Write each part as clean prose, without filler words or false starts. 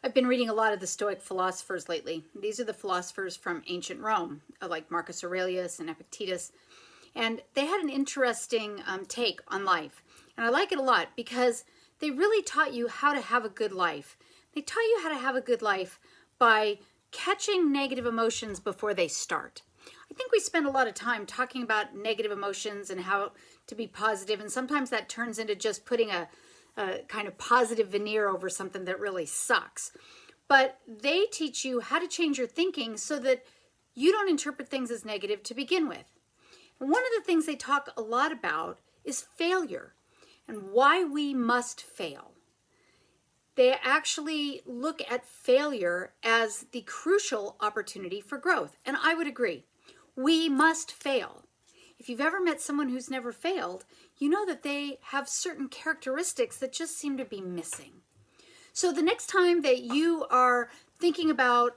I've been reading a lot of the Stoic philosophers lately. These are the philosophers from ancient Rome, like Marcus Aurelius and Epictetus. And they had an interesting take on life. And I like it a lot because they really taught you how to have a good life. They taught you how to have a good life by catching negative emotions before they start. I think we spend a lot of time talking about negative emotions and how to be positive, and sometimes that turns into just putting a kind of positive veneer over something that really sucks. But they teach you how to change your thinking so that you don't interpret things as negative to begin with. And one of the things they talk a lot about is failure and why we must fail. They actually look at failure as the crucial opportunity for growth. And I would agree. We must fail. If you've ever met someone who's never failed, you know that they have certain characteristics that just seem to be missing. So the next time that you are thinking about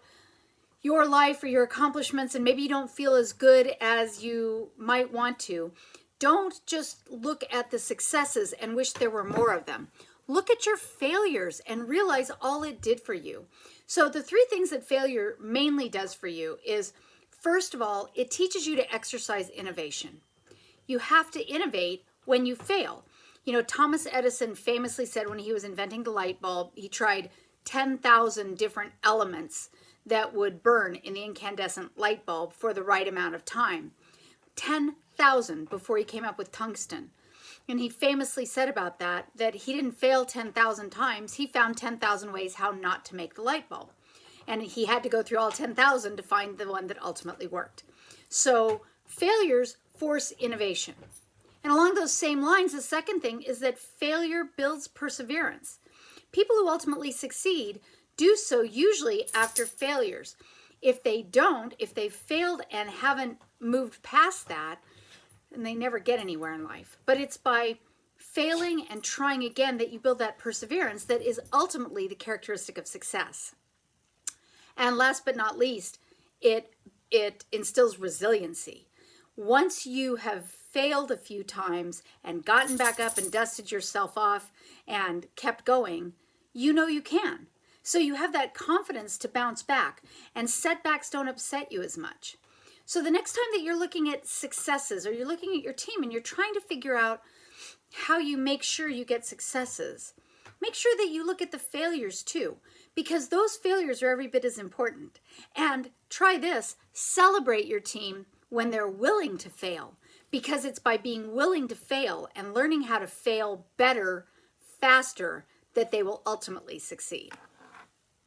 your life or your accomplishments and maybe you don't feel as good as you might want to, don't just look at the successes and wish there were more of them. Look at your failures and realize all it did for you. So the three things that failure mainly does for you is, first of all, it teaches you to exercise innovation. You have to innovate when you fail. You know, Thomas Edison famously said when he was inventing the light bulb, he tried 10,000 different elements that would burn in the incandescent light bulb for the right amount of time. 10,000 before he came up with tungsten. And he famously said about that he didn't fail 10,000 times. He found 10,000 ways how not to make the light bulb. And he had to go through all 10,000 to find the one that ultimately worked. So failures force innovation. And along those same lines, the second thing is that failure builds perseverance. People who ultimately succeed do so usually after failures. If they don't, if they failed and haven't moved past that, then they never get anywhere in life. But it's by failing and trying again that you build that perseverance that is ultimately the characteristic of success. And last but not least, it instills resiliency. Once you have failed a few times and gotten back up and dusted yourself off and kept going, you know you can. So you have that confidence to bounce back, and setbacks don't upset you as much. So the next time that you're looking at successes or you're looking at your team and you're trying to figure out how you make sure you get successes, make sure that you look at the failures too, because those failures are every bit as important. And try this, celebrate your team when they're willing to fail, because it's by being willing to fail and learning how to fail better, faster, that they will ultimately succeed.